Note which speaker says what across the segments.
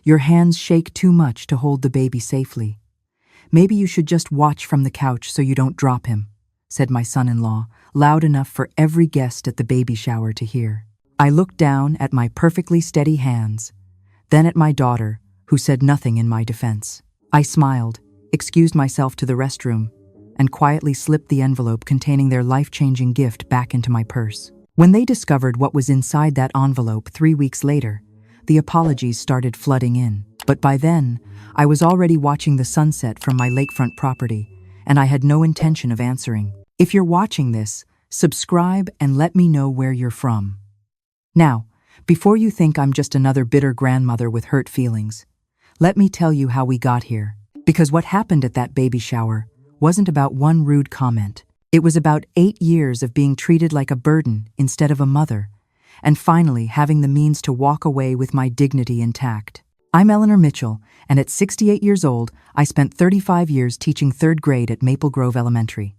Speaker 1: Your hands shake too much to hold the baby safely. Maybe you should just watch from the couch so you don't drop him, said my son-in-law, loud enough for every guest at the baby shower to hear. I looked down at my perfectly steady hands, then at my daughter, who said nothing in my defense. I smiled, excused myself to the restroom, and quietly slipped the envelope containing their life-changing gift back into my purse. When they discovered what was inside that envelope 3 weeks later, the apologies started flooding in. But by then, I was already watching the sunset from my lakefront property, and I had no intention of answering. If you're watching this, subscribe and let me know where you're from. Now, before you think I'm just another bitter grandmother with hurt feelings, let me tell you how we got here. Because what happened at that baby shower wasn't about one rude comment. It was about 8 years of being treated like a burden instead of a mother, and finally having the means to walk away with my dignity intact. I'm Eleanor Mitchell, and at 68 years old, I spent 35 years teaching 3rd grade at Maple Grove Elementary.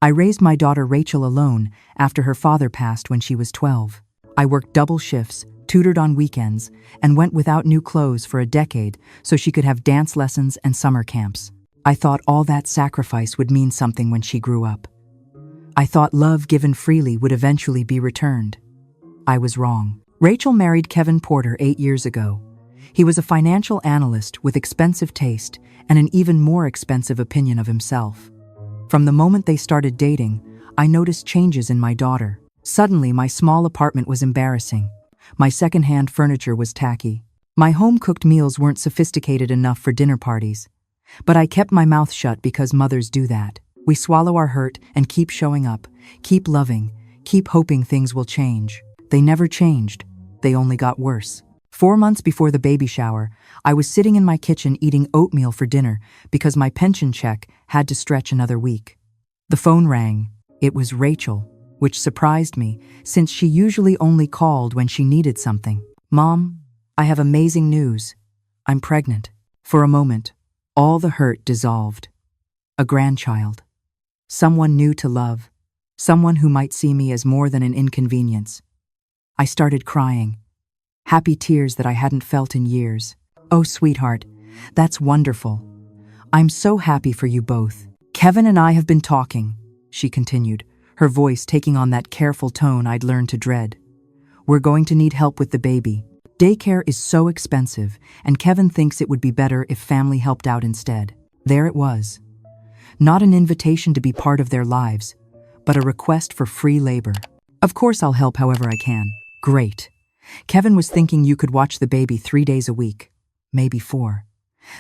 Speaker 1: I raised my daughter Rachel alone after her father passed when she was 12. I worked double shifts, tutored on weekends, and went without new clothes for a decade so she could have dance lessons and summer camps. I thought all that sacrifice would mean something when she grew up. I thought love given freely would eventually be returned. I was wrong. Rachel married Kevin Porter 8 years ago. He was a financial analyst with expensive taste and an even more expensive opinion of himself. From the moment they started dating, I noticed changes in my daughter. Suddenly, my small apartment was embarrassing. My second-hand furniture was tacky. My home-cooked meals weren't sophisticated enough for dinner parties. But I kept my mouth shut because mothers do that. We swallow our hurt and keep showing up, keep loving, keep hoping things will change. They never changed. They only got worse. 4 months before the baby shower, I was sitting in my kitchen eating oatmeal for dinner because my pension check had to stretch another week. The phone rang. It was Rachel, which surprised me since she usually only called when she needed something. "Mom, I have amazing news. I'm pregnant." For a moment, all the hurt dissolved. A grandchild. Someone new to love. Someone who might see me as more than an inconvenience. I started crying. Happy tears that I hadn't felt in years. "Oh, sweetheart, that's wonderful. I'm so happy for you both. Kevin and I have been talking," she continued, her voice taking on that careful tone I'd learned to dread. "We're going to need help with the baby. Daycare is so expensive, and Kevin thinks it would be better if family helped out instead." There it was. Not an invitation to be part of their lives, but a request for free labor. "Of course I'll help however I can." "Great. Kevin was thinking you could watch the baby 3 days a week, maybe 4.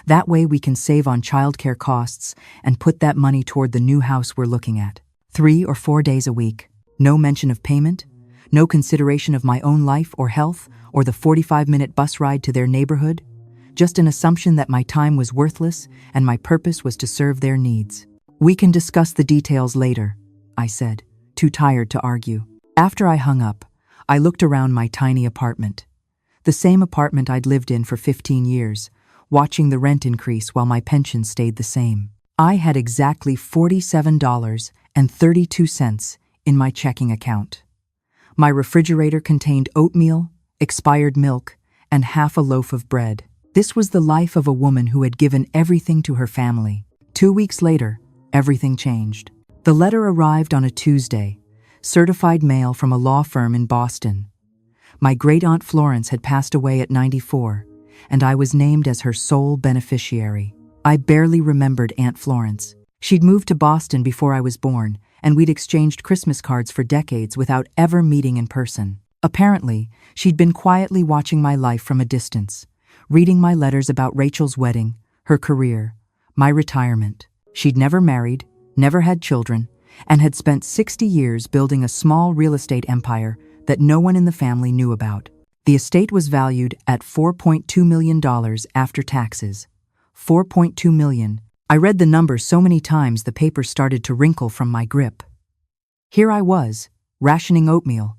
Speaker 1: That way we can save on childcare costs and put that money toward the new house we're looking at. 3 or 4 days a week. No mention of payment, no consideration of my own life or health or the 45-minute bus ride to their neighborhood. Just an assumption that my time was worthless and my purpose was to serve their needs. "We can discuss the details later," I said, too tired to argue. After I hung up, I looked around my tiny apartment. The same apartment I'd lived in for 15 years, watching the rent increase while my pension stayed the same. I had exactly $47.32 in my checking account. My refrigerator contained oatmeal, expired milk, and half a loaf of bread. This was the life of a woman who had given everything to her family. 2 weeks later, everything changed. The letter arrived on a Tuesday, certified mail from a law firm in Boston. My great-aunt Florence had passed away at 94, and I was named as her sole beneficiary. I barely remembered Aunt Florence. She'd moved to Boston before I was born, and we'd exchanged Christmas cards for decades without ever meeting in person. Apparently, she'd been quietly watching my life from a distance, reading my letters about Rachel's wedding, her career, my retirement. She'd never married, never had children, and had spent 60 years building a small real estate empire that no one in the family knew about. The estate was valued at $4.2 million after taxes. $4.2 million. I read the number so many times the paper started to wrinkle from my grip. Here I was, rationing oatmeal.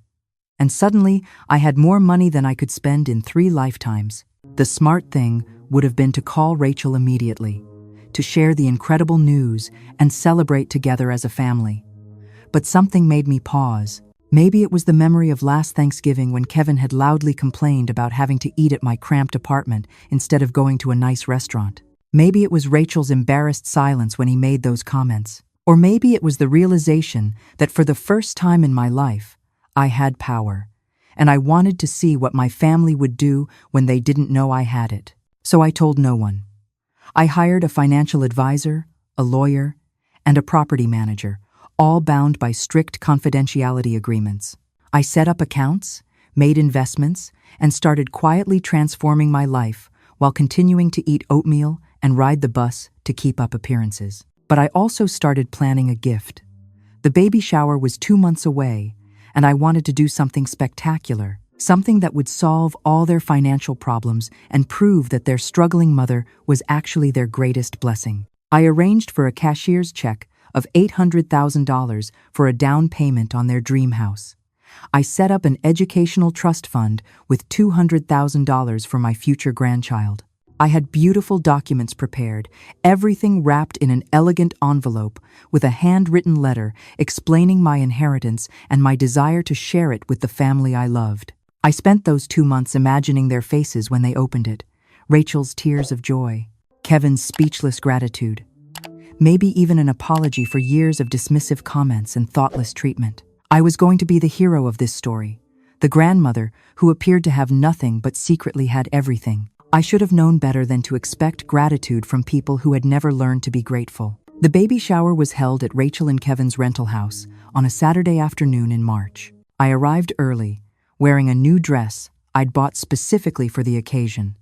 Speaker 1: And suddenly, I had more money than I could spend in 3 lifetimes. The smart thing would have been to call Rachel immediately, to share the incredible news and celebrate together as a family. But something made me pause. Maybe it was the memory of last Thanksgiving when Kevin had loudly complained about having to eat at my cramped apartment instead of going to a nice restaurant. Maybe it was Rachel's embarrassed silence when he made those comments. Or maybe it was the realization that for the first time in my life, I had power, and I wanted to see what my family would do when they didn't know I had it. So I told no one. I hired a financial advisor, a lawyer, and a property manager, all bound by strict confidentiality agreements. I set up accounts, made investments, and started quietly transforming my life while continuing to eat oatmeal and ride the bus to keep up appearances. But I also started planning a gift. The baby shower was 2 months away, and I wanted to do something spectacular, something that would solve all their financial problems and prove that their struggling mother was actually their greatest blessing. I arranged for a cashier's check of $800,000 for a down payment on their dream house. I set up an educational trust fund with $200,000 for my future grandchild. I had beautiful documents prepared, everything wrapped in an elegant envelope with a handwritten letter explaining my inheritance and my desire to share it with the family I loved. I spent those 2 months imagining their faces when they opened it, Rachel's tears of joy, Kevin's speechless gratitude, maybe even an apology for years of dismissive comments and thoughtless treatment. I was going to be the hero of this story, the grandmother who appeared to have nothing but secretly had everything. I should have known better than to expect gratitude from people who had never learned to be grateful. The baby shower was held at Rachel and Kevin's rental house on a Saturday afternoon in March. I arrived early, wearing a new dress I'd bought specifically for the occasion.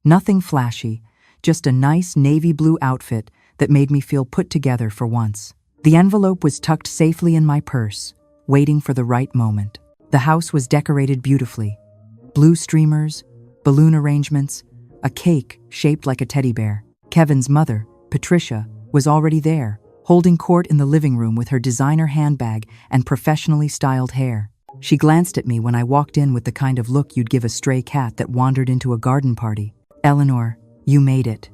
Speaker 1: Nothing flashy, just a nice navy blue outfit that made me feel put together for once. The envelope was tucked safely in my purse, waiting for the right moment. The house was decorated beautifully. Blue streamers, balloon arrangements, a cake shaped like a teddy bear. Kevin's mother, Patricia, was already there, holding court in the living room with her designer handbag and professionally styled hair. She glanced at me when I walked in with the kind of look you'd give a stray cat that wandered into a garden party. "Eleanor, you made it.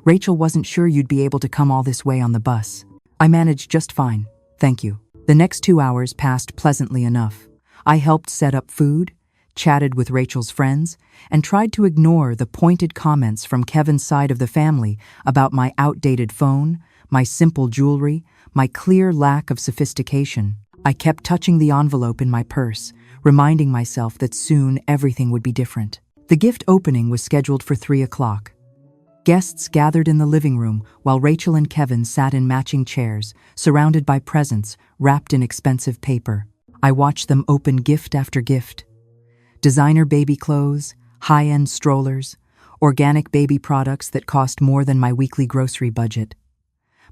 Speaker 1: Rachel wasn't sure you'd be able to come all this way on the bus." "I managed just fine, thank you." The next 2 hours passed pleasantly enough. I helped set up food, chatted with Rachel's friends, and tried to ignore the pointed comments from Kevin's side of the family about my outdated phone, my simple jewelry, my clear lack of sophistication. I kept touching the envelope in my purse, reminding myself that soon everything would be different. The gift opening was scheduled for 3 o'clock. Guests gathered in the living room while Rachel and Kevin sat in matching chairs, surrounded by presents wrapped in expensive paper. I watched them open gift after gift. Designer baby clothes, high-end strollers, organic baby products that cost more than my weekly grocery budget.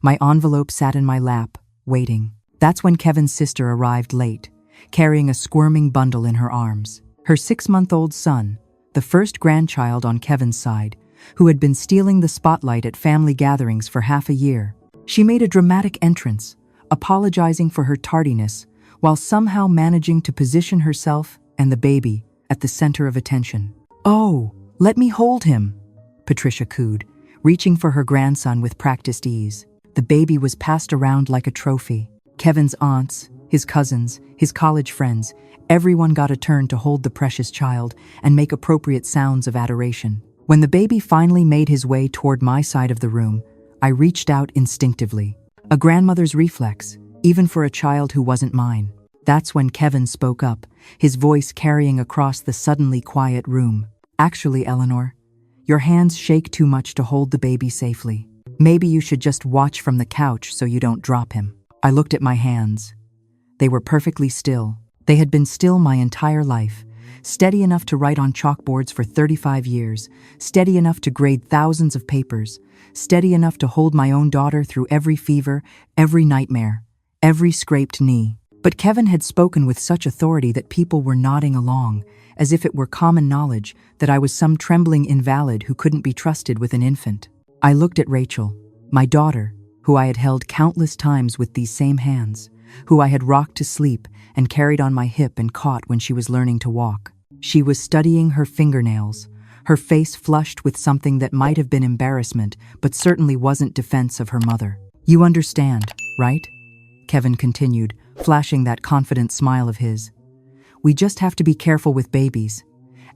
Speaker 1: My envelope sat in my lap, waiting. That's when Kevin's sister arrived late, carrying a squirming bundle in her arms. Her 6-month-old son, the first grandchild on Kevin's side, who had been stealing the spotlight at family gatherings for half a year. She made a dramatic entrance, apologizing for her tardiness, while somehow managing to position herself and the baby at the center of attention. "Oh, let me hold him," Patricia cooed, reaching for her grandson with practiced ease. The baby was passed around like a trophy. Kevin's aunts, his cousins, his college friends, everyone got a turn to hold the precious child and make appropriate sounds of adoration. When the baby finally made his way toward my side of the room, I reached out instinctively. A grandmother's reflex, even for a child who wasn't mine. That's when Kevin spoke up, his voice carrying across the suddenly quiet room. "Actually, Eleanor, your hands shake too much to hold the baby safely. Maybe you should just watch from the couch so you don't drop him." I looked at my hands. They were perfectly still. They had been still my entire life, steady enough to write on chalkboards for 35 years, steady enough to grade thousands of papers, steady enough to hold my own daughter through every fever, every nightmare, every scraped knee. But Kevin had spoken with such authority that people were nodding along, as if it were common knowledge that I was some trembling invalid who couldn't be trusted with an infant. I looked at Rachel, my daughter, who I had held countless times with these same hands, who I had rocked to sleep and carried on my hip and caught when she was learning to walk. She was studying her fingernails, her face flushed with something that might have been embarrassment, but certainly wasn't defense of her mother. "You understand, right?" Kevin continued, flashing that confident smile of his. "We just have to be careful with babies.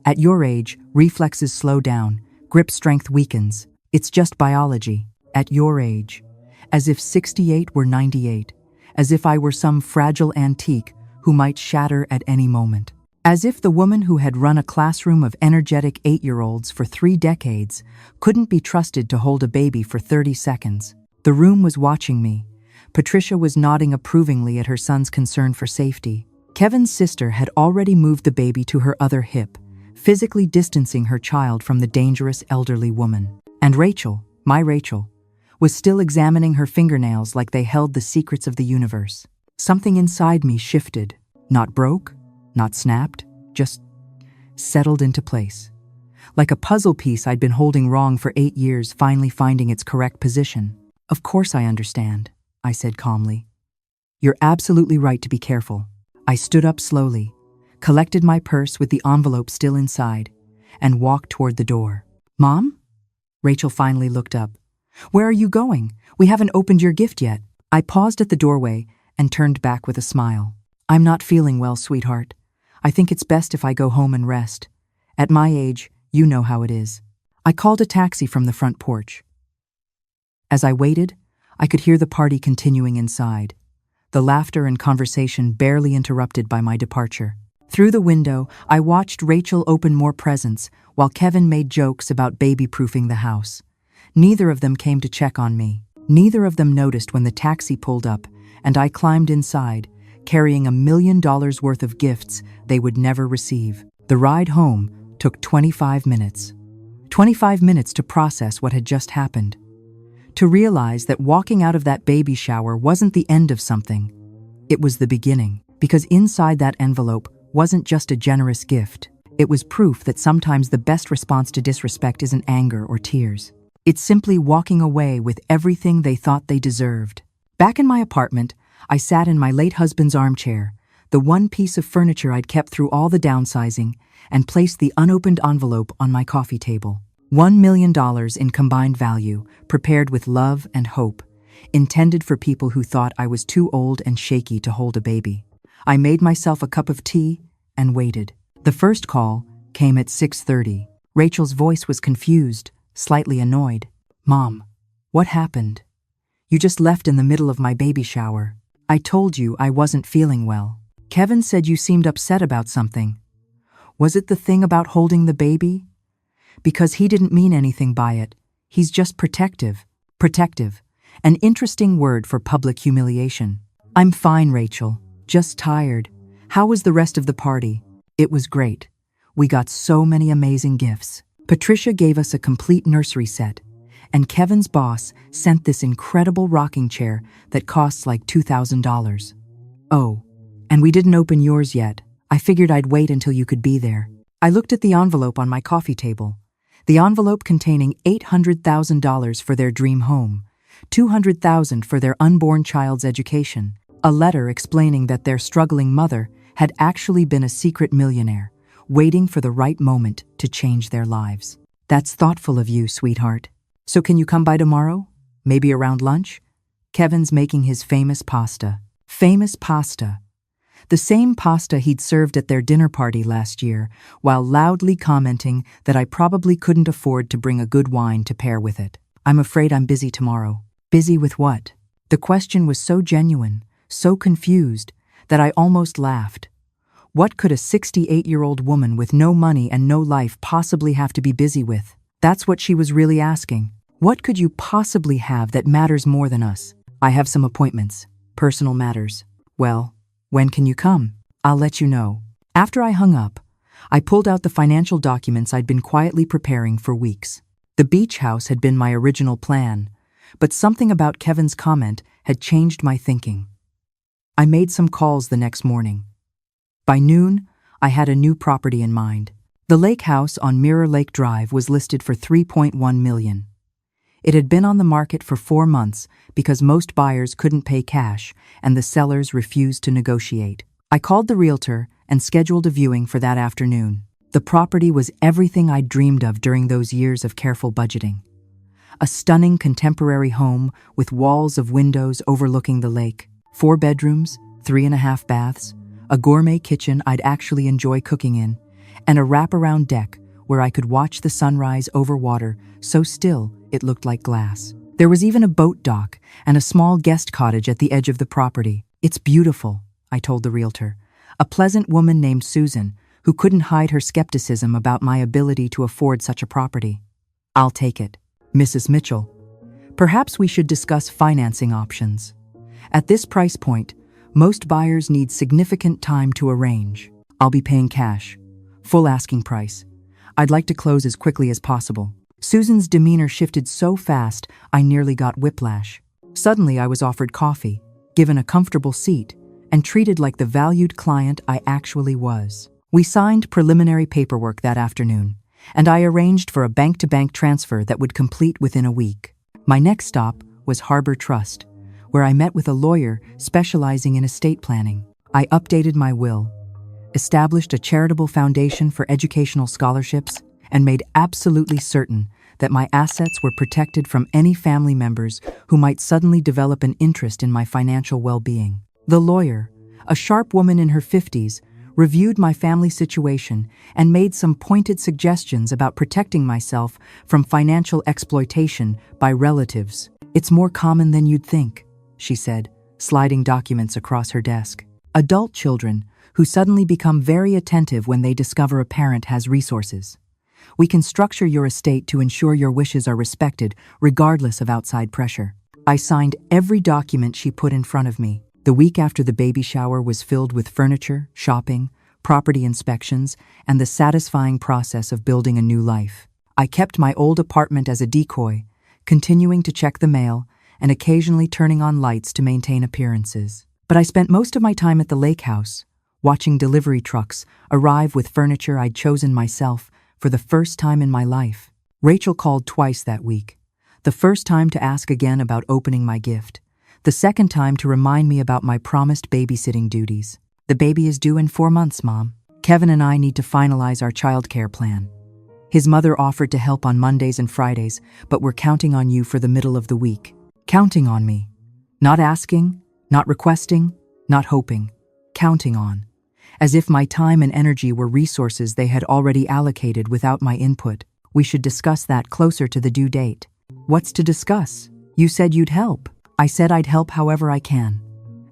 Speaker 1: At your age, reflexes slow down, grip strength weakens. It's just biology. At your age." As if 68 were 98. As if I were some fragile antique who might shatter at any moment. As if the woman who had run a classroom of energetic 8-year-olds for 3 decades couldn't be trusted to hold a baby for 30 seconds. The room was watching me. Patricia was nodding approvingly at her son's concern for safety. Kevin's sister had already moved the baby to her other hip, physically distancing her child from the dangerous elderly woman. And Rachel, my Rachel, was still examining her fingernails like they held the secrets of the universe. Something inside me shifted. Not broke, not snapped, just settled into place. Like a puzzle piece I'd been holding wrong for 8 years finally finding its correct position. "Of course I understand," I said calmly. "You're absolutely right to be careful." I stood up slowly, collected my purse with the envelope still inside, and walked toward the door. "Mom?" Rachel finally looked up. "Where are you going? We haven't opened your gift yet." I paused at the doorway and turned back with a smile. "I'm not feeling well, sweetheart. I think it's best if I go home and rest. At my age, you know how it is." I called a taxi from the front porch. As I waited, I could hear the party continuing inside, the laughter and conversation barely interrupted by my departure. Through the window, I watched Rachel open more presents while Kevin made jokes about baby-proofing the house. Neither of them came to check on me. Neither of them noticed when the taxi pulled up and I climbed inside, carrying $1 million worth of gifts they would never receive. The ride home took 25 minutes. 25 minutes to process what had just happened. To realize that walking out of that baby shower wasn't the end of something. It was the beginning, because inside that envelope wasn't just a generous gift. It was proof that sometimes the best response to disrespect isn't anger or tears. It's simply walking away with everything they thought they deserved. Back in my apartment, I sat in my late husband's armchair, the one piece of furniture I'd kept through all the downsizing, and placed the unopened envelope on my coffee table. $1 million in combined value, prepared with love and hope, intended for people who thought I was too old and shaky to hold a baby. I made myself a cup of tea and waited. The first call came at 6:30. Rachel's voice was confused, slightly annoyed. "Mom, what happened? You just left in the middle of my baby shower. I told you I wasn't feeling well. Kevin said you seemed upset about something. Was it the thing about holding the baby? Because he didn't mean anything by it. He's just protective." Protective. An interesting word for public humiliation. "I'm fine, Rachel. Just tired. How was the rest of the party?" "It was great. We got so many amazing gifts. Patricia gave us a complete nursery set, and Kevin's boss sent this incredible rocking chair that costs like $2,000. Oh, and we didn't open yours yet. I figured I'd wait until you could be there." I looked at the envelope on my coffee table. The envelope containing $800,000 for their dream home, $200,000 for their unborn child's education, a letter explaining that their struggling mother had actually been a secret millionaire, waiting for the right moment to change their lives. "That's thoughtful of you, sweetheart. So can you come by tomorrow? Maybe around lunch? Kevin's making his famous pasta." Famous pasta. The same pasta he'd served at their dinner party last year, while loudly commenting that I probably couldn't afford to bring a good wine to pair with it. "I'm afraid I'm busy tomorrow." Busy with what? The question was so genuine, so confused, that I almost laughed. What could a 68-year-old woman with no money and no life possibly have to be busy with? That's what she was really asking. What could you possibly have that matters more than us? "I have some appointments. Personal matters." "Well, when can you come?" "I'll let you know." After I hung up, I pulled out the financial documents I'd been quietly preparing for weeks. The beach house had been my original plan, but something about Kevin's comment had changed my thinking. I made some calls the next morning. By noon, I had a new property in mind. The lake house on Mirror Lake Drive was listed for $3.1 million. It had been on the market for 4 months because most buyers couldn't pay cash and the sellers refused to negotiate. I called the realtor and scheduled a viewing for that afternoon. The property was everything I'd dreamed of during those years of careful budgeting. A stunning contemporary home with walls of windows overlooking the lake, 4 bedrooms, 3.5 baths, a gourmet kitchen I'd actually enjoy cooking in, and a wraparound deck where I could watch the sunrise over water so still it looked like glass. There was even a boat dock and a small guest cottage at the edge of the property. "It's beautiful," I told the realtor, a pleasant woman named Susan who couldn't hide her skepticism about my ability to afford such a property. "I'll take it." "Mrs. Mitchell, perhaps we should discuss financing options. At this price point, most buyers need significant time to arrange. I'll be paying cash. Full asking price. I'd like to close as quickly as possible." Susan's demeanor shifted so fast I nearly got whiplash. Suddenly I was offered coffee, given a comfortable seat, and treated like the valued client I actually was. We signed preliminary paperwork that afternoon, and I arranged for a bank-to-bank transfer that would complete within a week. My next stop was Harbor Trust, where I met with a lawyer specializing in estate planning. I updated my will, established a charitable foundation for educational scholarships, and made absolutely certain that my assets were protected from any family members who might suddenly develop an interest in my financial well-being. The lawyer, a sharp woman in her 50s, reviewed my family situation and made some pointed suggestions about protecting myself from financial exploitation by relatives. "It's more common than you'd think," she said, sliding documents across her desk. "Adult children who suddenly become very attentive when they discover a parent has resources. We can structure your estate to ensure your wishes are respected, regardless of outside pressure." I signed every document she put in front of me. The week after the baby shower was filled with furniture, shopping, property inspections, and the satisfying process of building a new life. I kept my old apartment as a decoy, continuing to check the mail and occasionally turning on lights to maintain appearances. But I spent most of my time at the lake house, watching delivery trucks arrive with furniture I'd chosen myself for the first time in my life. Rachel called twice that week. The first time to ask again about opening my gift. The second time to remind me about my promised babysitting duties. "The baby is due in 4 months, Mom. Kevin and I need to finalize our childcare plan. His mother offered to help on Mondays and Fridays, but we're counting on you for the middle of the week." Counting on me. Not asking, not requesting, not hoping. Counting on. As if my time and energy were resources they had already allocated without my input. "We should discuss that closer to the due date." "What's to discuss? You said you'd help." "I said I'd help however I can."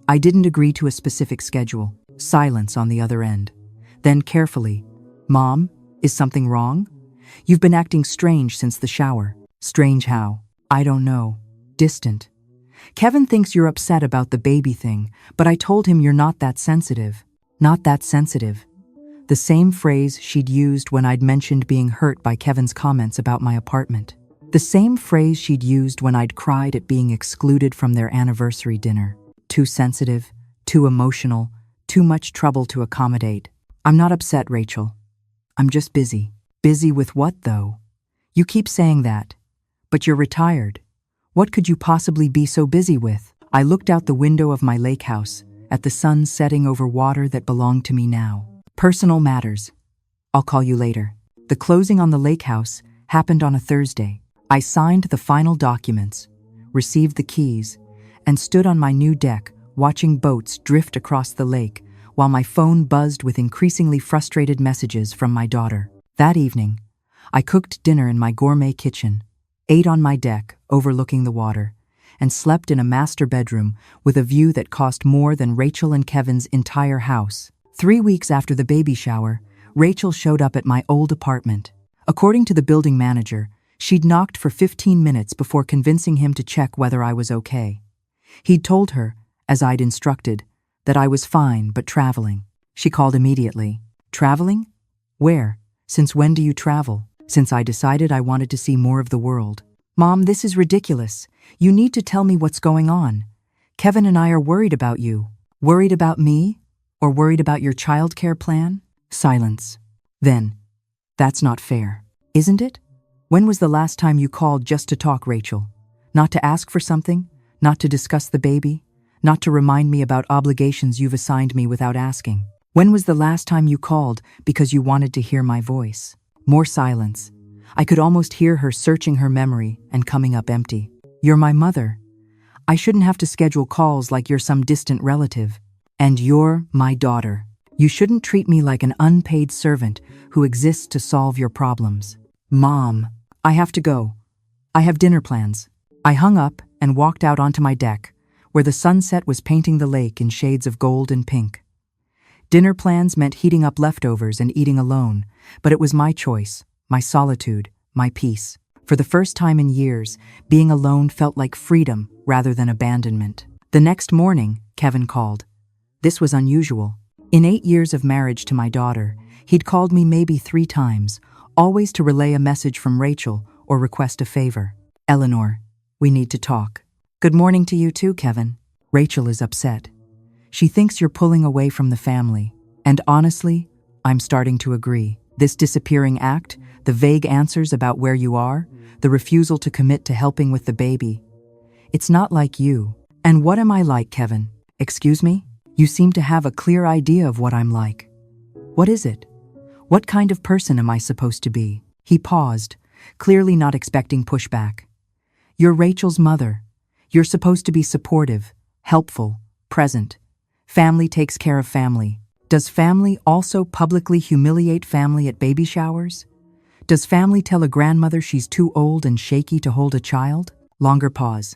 Speaker 1: I didn't agree to a specific schedule. Silence on the other end. Then carefully, "Mom, is something wrong? You've been acting strange since the shower." "Strange how?" "I don't know. Distant. Kevin thinks you're upset about the baby thing, but I told him you're not that sensitive." "Not that sensitive." The same phrase she'd used when I'd mentioned being hurt by Kevin's comments about my apartment. The same phrase she'd used when I'd cried at being excluded from their anniversary dinner. Too sensitive, too emotional, too much trouble to accommodate. "I'm not upset, Rachel. I'm just busy." "Busy with what, though?" "You keep saying that. But you're retired. What could you possibly be so busy with?" I looked out the window of my lake house, at the sun setting over water that belonged to me now. "Personal matters. I'll call you later." The closing on the lake house happened on a Thursday. I signed the final documents, received the keys, and stood on my new deck watching boats drift across the lake while my phone buzzed with increasingly frustrated messages from my daughter. That evening, I cooked dinner in my gourmet kitchen, ate on my deck overlooking the water, and slept in a master bedroom with a view that cost more than Rachel and Kevin's entire house. 3 weeks after the baby shower, Rachel showed up at my old apartment. According to the building manager, she'd knocked for 15 minutes before convincing him to check whether I was okay. He'd told her, as I'd instructed, that I was fine but traveling. She called immediately. "Traveling? Where? Since when do you travel?" "Since I decided I wanted to see more of the world." "Mom, this is ridiculous. You need to tell me what's going on. Kevin and I are worried about you." "Worried about me? Or worried about your childcare plan?" Silence. Then, "That's not fair, isn't it? When was the last time you called just to talk, Rachel? Not to ask for something? Not to discuss the baby? Not to remind me about obligations you've assigned me without asking? When was the last time you called because you wanted to hear my voice?" More silence. I could almost hear her searching her memory and coming up empty. "You're my mother. I shouldn't have to schedule calls like you're some distant relative." And you're my daughter. You shouldn't treat me like an unpaid servant who exists to solve your problems. Mom, I have to go. I have dinner plans. I hung up and walked out onto my deck, where the sunset was painting the lake in shades of gold and pink. Dinner plans meant heating up leftovers and eating alone, but it was my choice, my solitude, my peace. For the first time in years, being alone felt like freedom rather than abandonment. The next morning, Kevin called. This was unusual. In 8 years of marriage to my daughter, he'd called me maybe 3 times, always to relay a message from Rachel or request a favor. Eleanor, we need to talk. Good morning to you too, Kevin. Rachel is upset. She thinks you're pulling away from the family. And honestly, I'm starting to agree. This disappearing act, the vague answers about where you are, the refusal to commit to helping with the baby. It's not like you. And what am I like, Kevin? Excuse me? You seem to have a clear idea of what I'm like. What is it? What kind of person am I supposed to be? He paused, clearly not expecting pushback. You're Rachel's mother. You're supposed to be supportive, helpful, present. Family takes care of family. Does family also publicly humiliate family at baby showers? Does family tell a grandmother she's too old and shaky to hold a child? Longer pause.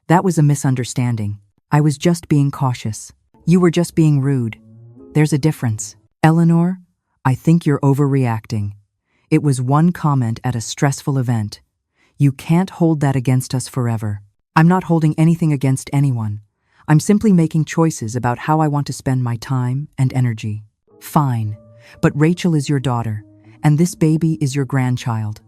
Speaker 1: That was a misunderstanding. I was just being cautious. You were just being rude. There's a difference. Eleanor, I think you're overreacting. It was one comment at a stressful event. You can't hold that against us forever. I'm not holding anything against anyone. I'm simply making choices about how I want to spend my time and energy. Fine, but Rachel is your daughter, and this baby is your grandchild.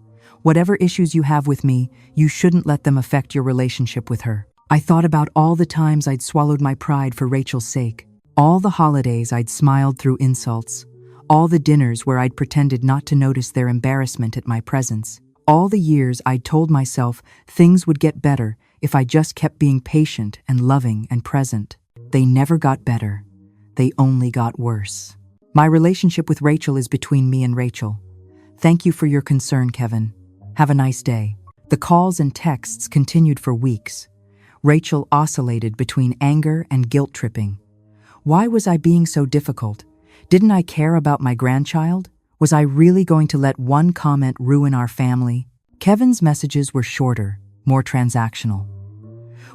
Speaker 1: Whatever issues you have with me, you shouldn't let them affect your relationship with her. I thought about all the times I'd swallowed my pride for Rachel's sake, all the holidays I'd smiled through insults, all the dinners where I'd pretended not to notice their embarrassment at my presence, all the years I'd told myself things would get better if I just kept being patient and loving and present. They never got better. They only got worse. My relationship with Rachel is between me and Rachel. Thank you for your concern, Kevin. Have a nice day. The calls and texts continued for weeks. Rachel oscillated between anger and guilt-tripping. Why was I being so difficult? Didn't I care about my grandchild? Was I really going to let one comment ruin our family? Kevin's messages were shorter, more transactional.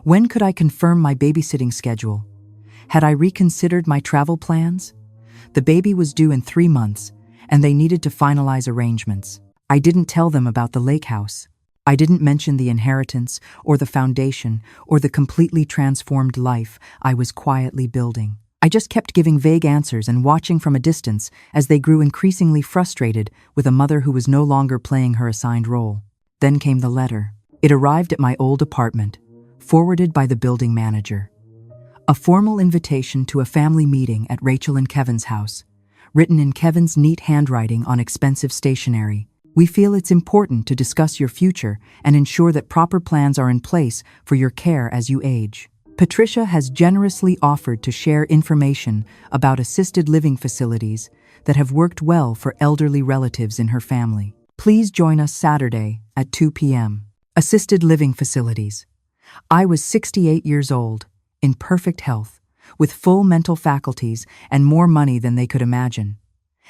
Speaker 1: When could I confirm my babysitting schedule? Had I reconsidered my travel plans? The baby was due in 3 months, and they needed to finalize arrangements. I didn't tell them about the lake house. I didn't mention the inheritance, or the foundation, or the completely transformed life I was quietly building. I just kept giving vague answers and watching from a distance as they grew increasingly frustrated with a mother who was no longer playing her assigned role. Then came the letter. It arrived at my old apartment, forwarded by the building manager. A formal invitation to a family meeting at Rachel and Kevin's house, written in Kevin's neat handwriting on expensive stationery. We feel it's important to discuss your future and ensure that proper plans are in place for your care as you age. Patricia has generously offered to share information about assisted living facilities that have worked well for elderly relatives in her family. Please join us Saturday at 2 p.m. Assisted living facilities. I was 68 years old, in perfect health, with full mental faculties and more money than they could imagine.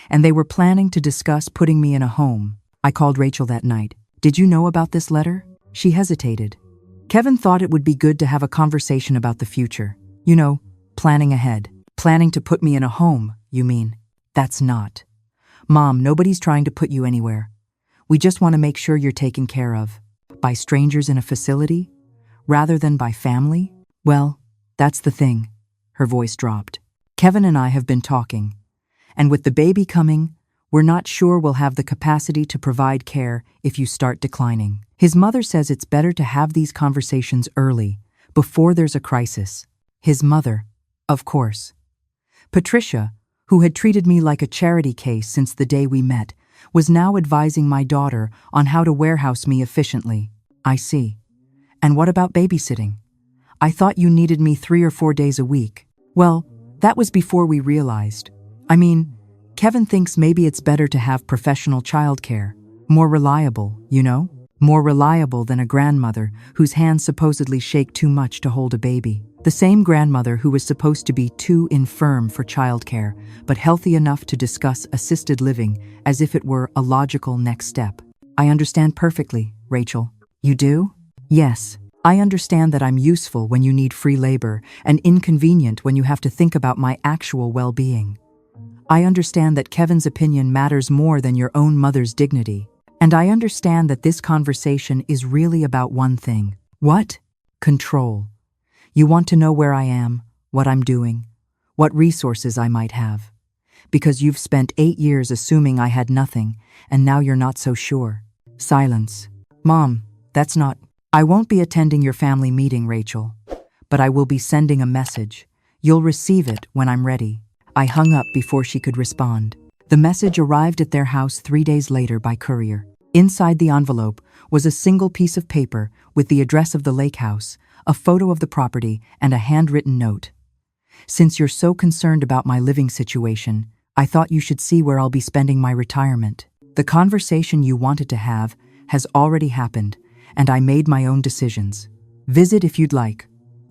Speaker 1: And they were planning to discuss putting me in a home. I called Rachel that night. Did you know about this letter? She hesitated. Kevin thought it would be good to have a conversation about the future. You know, planning ahead. Planning to put me in a home, you mean? That's not. Mom, nobody's trying to put you anywhere. We just want to make sure you're taken care of. By strangers in a facility? Rather than by family? Well, that's the thing. Her voice dropped. Kevin and I have been talking. And with the baby coming, we're not sure we'll have the capacity to provide care if you start declining. His mother says it's better to have these conversations early, before there's a crisis. His mother, of course. Patricia, who had treated me like a charity case since the day we met, was now advising my daughter on how to warehouse me efficiently. I see. And what about babysitting? I thought you needed me 3 or 4 days a week. Well, that was before we realized. I mean, Kevin thinks maybe it's better to have professional childcare. More reliable, you know? More reliable than a grandmother whose hands supposedly shake too much to hold a baby. The same grandmother who was supposed to be too infirm for childcare, but healthy enough to discuss assisted living as if it were a logical next step. I understand perfectly, Rachel. You do? Yes. I understand that I'm useful when you need free labor and inconvenient when you have to think about my actual well-being. I understand that Kevin's opinion matters more than your own mother's dignity. And I understand that this conversation is really about one thing. What? Control. You want to know where I am, what I'm doing, what resources I might have. Because you've spent 8 years assuming I had nothing, and now you're not so sure. Silence. Mom, that's not... I won't be attending your family meeting, Rachel. But I will be sending a message. You'll receive it when I'm ready. I hung up before she could respond. The message arrived at their house 3 days later by courier. Inside the envelope was a single piece of paper with the address of the lake house, a photo of the property, and a handwritten note. Since you're so concerned about my living situation, I thought you should see where I'll be spending my retirement. The conversation you wanted to have has already happened, and I made my own decisions. Visit if you'd like,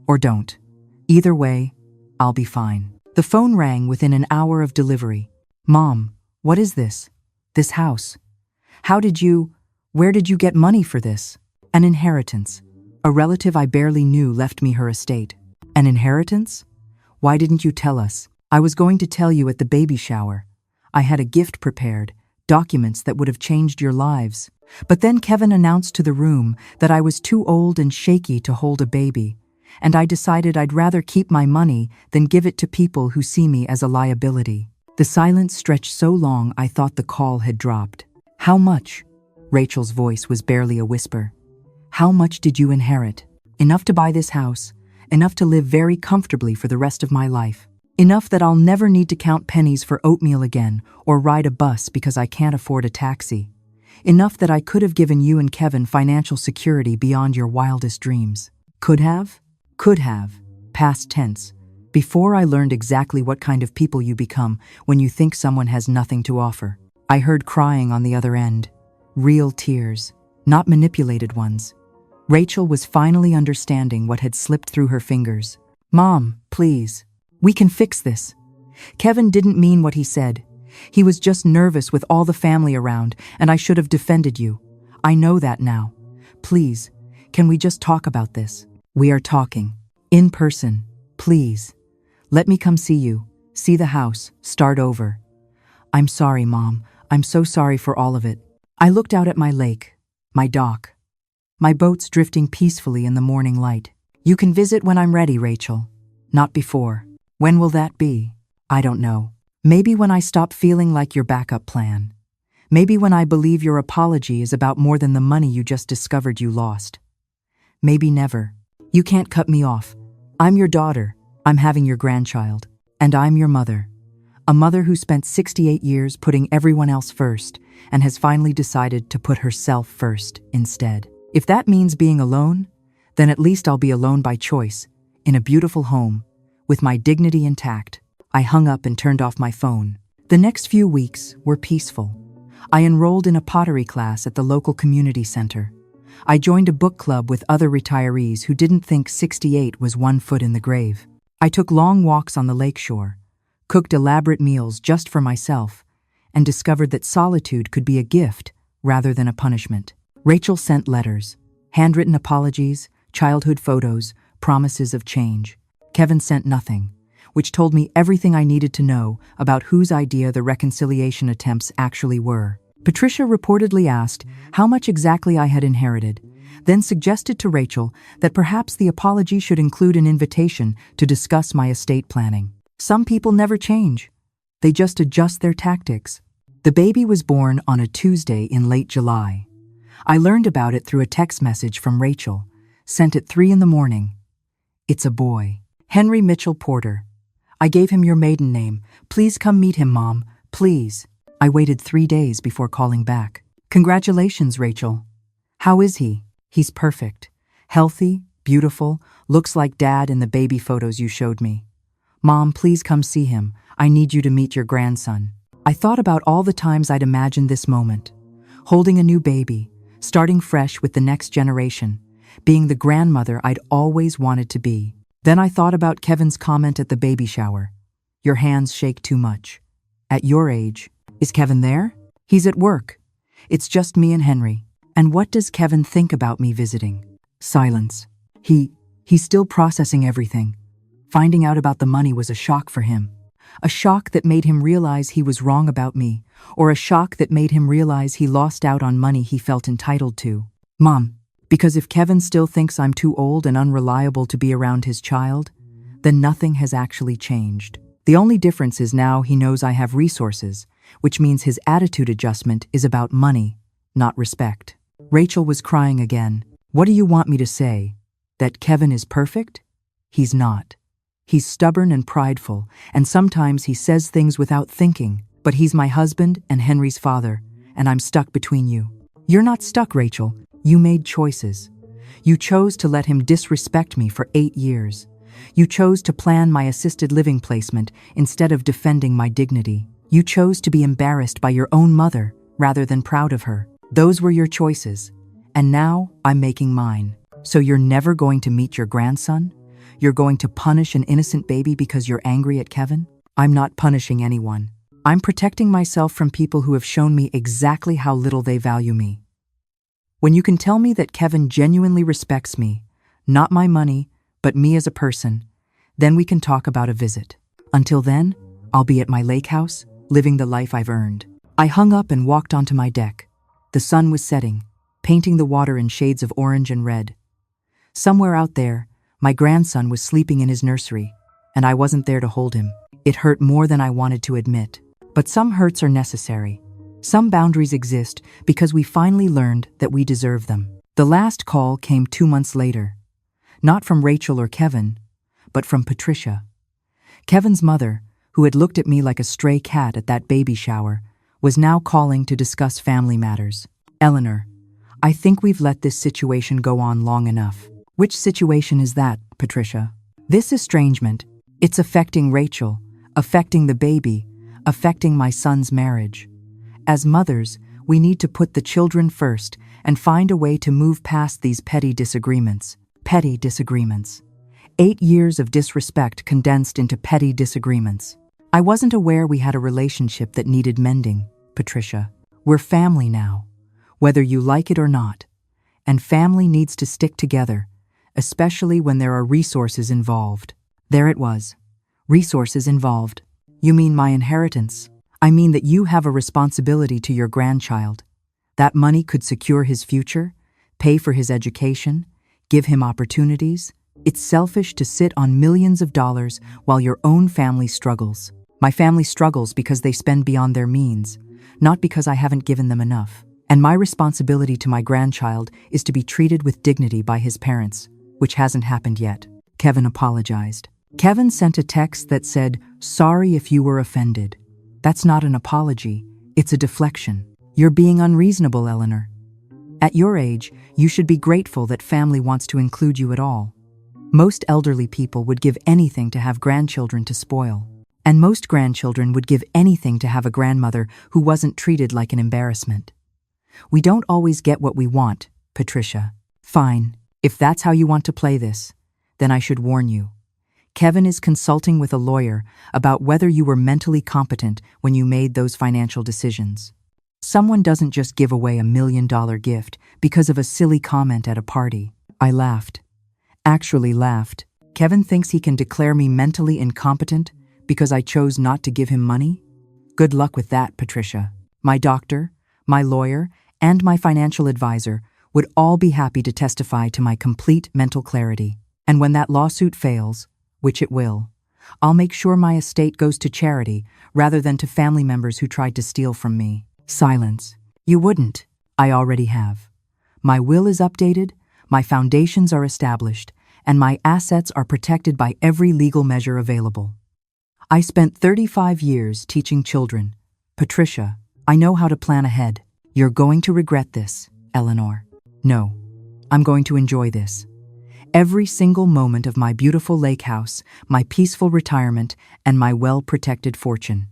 Speaker 1: or don't. Either way, I'll be fine. The phone rang within an hour of delivery. Mom, what is this? This house? Where did you get money for this? An inheritance. A relative I barely knew left me her estate. An inheritance? Why didn't you tell us? I was going to tell you at the baby shower. I had a gift prepared, documents that would have changed your lives. But then Kevin announced to the room that I was too old and shaky to hold a baby, and I decided I'd rather keep my money than give it to people who see me as a liability. The silence stretched so long I thought the call had dropped. How much? Rachel's voice was barely a whisper. How much did you inherit? Enough to buy this house, enough to live very comfortably for the rest of my life. Enough that I'll never need to count pennies for oatmeal again or ride a bus because I can't afford a taxi. Enough that I could have given you and Kevin financial security beyond your wildest dreams. Could have? Could have. Past tense. Before I learned exactly what kind of people you become when you think someone has nothing to offer. I heard crying on the other end. Real tears, not manipulated ones. Rachel was finally understanding what had slipped through her fingers. Mom, please. We can fix this. Kevin didn't mean what he said. He was just nervous with all the family around, and I should have defended you. I know that now. Please, can we just talk about this? We are talking. In person. Please. Let me come see you. See the house. Start over. I'm sorry, Mom. I'm so sorry for all of it. I looked out at my lake, my dock. My boat's drifting peacefully in the morning light. You can visit when I'm ready, Rachel. Not before. When will that be? I don't know. Maybe when I stop feeling like your backup plan. Maybe when I believe your apology is about more than the money you just discovered you lost. Maybe never. You can't cut me off. I'm your daughter. I'm having your grandchild. And I'm your mother. A mother who spent 68 years putting everyone else first and has finally decided to put herself first instead. If that means being alone, then at least I'll be alone by choice, in a beautiful home, with my dignity intact. I hung up and turned off my phone. The next few weeks were peaceful. I enrolled in a pottery class at the local community center. I joined a book club with other retirees who didn't think 68 was 1 foot in the grave. I took long walks on the lakeshore, cooked elaborate meals just for myself, and discovered that solitude could be a gift rather than a punishment. Rachel sent letters, handwritten apologies, childhood photos, promises of change. Kevin sent nothing, which told me everything I needed to know about whose idea the reconciliation attempts actually were. Patricia reportedly asked how much exactly I had inherited, then suggested to Rachel that perhaps the apology should include an invitation to discuss my estate planning. Some people never change. They just adjust their tactics. The baby was born on a Tuesday in late July. I learned about it through a text message from Rachel, sent at 3 a.m. It's a boy. Henry Mitchell Porter. I gave him your maiden name. Please come meet him, Mom. Please. I waited 3 days before calling back. Congratulations, Rachel. How is he? He's perfect. Healthy, beautiful, looks like Dad in the baby photos you showed me. Mom, please come see him. I need you to meet your grandson. I thought about all the times I'd imagined this moment. Holding a new baby, starting fresh with the next generation, being the grandmother I'd always wanted to be. Then I thought about Kevin's comment at the baby shower. Your hands shake too much. At your age, is Kevin there? He's at work. It's just me and Henry. And what does Kevin think about me visiting? Silence. He's still processing everything. Finding out about the money was a shock for him. A shock that made him realize he was wrong about me, or a shock that made him realize he lost out on money he felt entitled to. Mom, because if Kevin still thinks I'm too old and unreliable to be around his child, then nothing has actually changed. The only difference is now he knows I have resources, which means his attitude adjustment is about money, not respect. Rachel was crying again. What do you want me to say? That Kevin is perfect? He's not. He's stubborn and prideful, and sometimes he says things without thinking, but he's my husband and Henry's father, and I'm stuck between you. You're not stuck, Rachel. You made choices. You chose to let him disrespect me for 8 years. You chose to plan my assisted living placement instead of defending my dignity. You chose to be embarrassed by your own mother rather than proud of her. Those were your choices, and now I'm making mine. So you're never going to meet your grandson? You're going to punish an innocent baby because you're angry at Kevin? I'm not punishing anyone. I'm protecting myself from people who have shown me exactly how little they value me. When you can tell me that Kevin genuinely respects me, not my money, but me as a person, then we can talk about a visit. Until then, I'll be at my lake house, living the life I've earned. I hung up and walked onto my deck. The sun was setting, painting the water in shades of orange and red. Somewhere out there, my grandson was sleeping in his nursery, and I wasn't there to hold him. It hurt more than I wanted to admit. But some hurts are necessary. Some boundaries exist because we finally learned that we deserve them. The last call came 2 months later. Not from Rachel or Kevin, but from Patricia. Kevin's mother, who had looked at me like a stray cat at that baby shower, was now calling to discuss family matters. Eleanor, I think we've let this situation go on long enough. Which situation is that, Patricia? This estrangement, it's affecting Rachel, affecting the baby, affecting my son's marriage. As mothers, we need to put the children first and find a way to move past these petty disagreements. Petty disagreements. 8 years of disrespect condensed into petty disagreements. I wasn't aware we had a relationship that needed mending, Patricia. We're family now, whether you like it or not. And family needs to stick together, especially when there are resources involved. There it was. Resources involved. You mean my inheritance? I mean that you have a responsibility to your grandchild. That money could secure his future, pay for his education, give him opportunities. It's selfish to sit on millions of dollars while your own family struggles. My family struggles because they spend beyond their means, not because I haven't given them enough. And my responsibility to my grandchild is to be treated with dignity by his parents, which hasn't happened yet. Kevin apologized. Kevin sent a text that said, "Sorry if you were offended." That's not an apology, it's a deflection. You're being unreasonable, Eleanor. At your age, you should be grateful that family wants to include you at all. Most elderly people would give anything to have grandchildren to spoil. And most grandchildren would give anything to have a grandmother who wasn't treated like an embarrassment. We don't always get what we want, Patricia. Fine, if that's how you want to play this, then I should warn you. Kevin is consulting with a lawyer about whether you were mentally competent when you made those financial decisions. Someone doesn't just give away $1 million gift because of a silly comment at a party. I laughed. Actually laughed. Kevin thinks he can declare me mentally incompetent because I chose not to give him money? Good luck with that, Patricia. My doctor, my lawyer, and my financial advisor would all be happy to testify to my complete mental clarity. And when that lawsuit fails, which it will, I'll make sure my estate goes to charity rather than to family members who tried to steal from me. Silence. You wouldn't. I already have. My will is updated, my foundations are established, and my assets are protected by every legal measure available. I spent 35 years teaching children. Patricia, I know how to plan ahead. You're going to regret this, Eleanor. No, I'm going to enjoy this. Every single moment of my beautiful lake house, my peaceful retirement, and my well-protected fortune.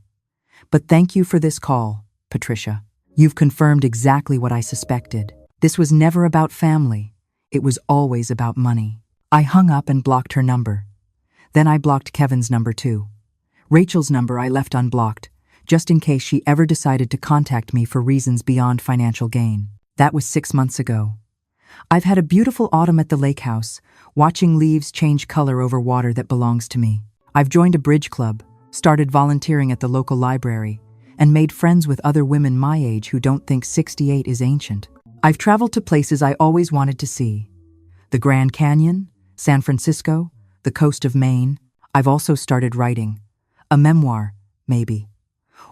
Speaker 1: But thank you for this call, Patricia. You've confirmed exactly what I suspected. This was never about family. It was always about money. I hung up and blocked her number. Then I blocked Kevin's number too. Rachel's number I left unblocked, just in case she ever decided to contact me for reasons beyond financial gain. That was 6 months ago. I've had a beautiful autumn at the lake house, watching leaves change color over water that belongs to me. I've joined a bridge club, started volunteering at the local library, and made friends with other women my age who don't think 68 is ancient. I've traveled to places I always wanted to see. The Grand Canyon, San Francisco, the coast of Maine. I've also started writing. A memoir, maybe.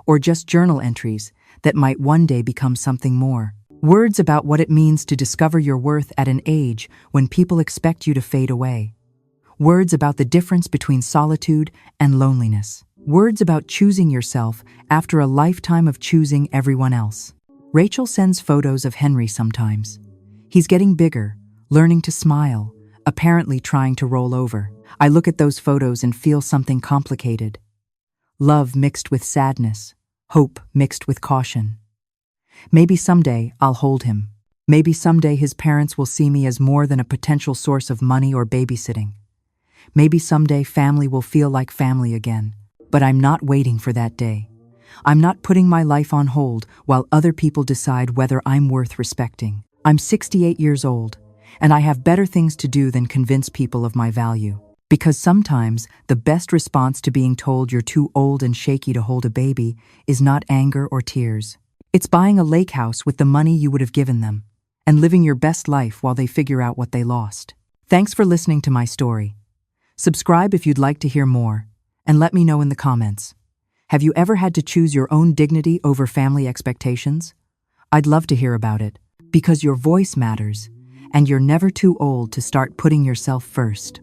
Speaker 1: Or just journal entries that might one day become something more. Words about what it means to discover your worth at an age when people expect you to fade away. Words about the difference between solitude and loneliness. Words about choosing yourself after a lifetime of choosing everyone else. Rachel sends photos of Henry sometimes. He's getting bigger, learning to smile, apparently trying to roll over. I look at those photos and feel something complicated. Love mixed with sadness, hope mixed with caution. Maybe someday I'll hold him. Maybe someday his parents will see me as more than a potential source of money or babysitting. Maybe someday family will feel like family again. But I'm not waiting for that day. I'm not putting my life on hold while other people decide whether I'm worth respecting. I'm 68 years old, and I have better things to do than convince people of my value. Because sometimes the best response to being told you're too old and shaky to hold a baby is not anger or tears. It's buying a lake house with the money you would have given them, and living your best life while they figure out what they lost. Thanks for listening to my story. Subscribe if you'd like to hear more, and let me know in the comments. Have you ever had to choose your own dignity over family expectations? I'd love to hear about it, because your voice matters, and you're never too old to start putting yourself first.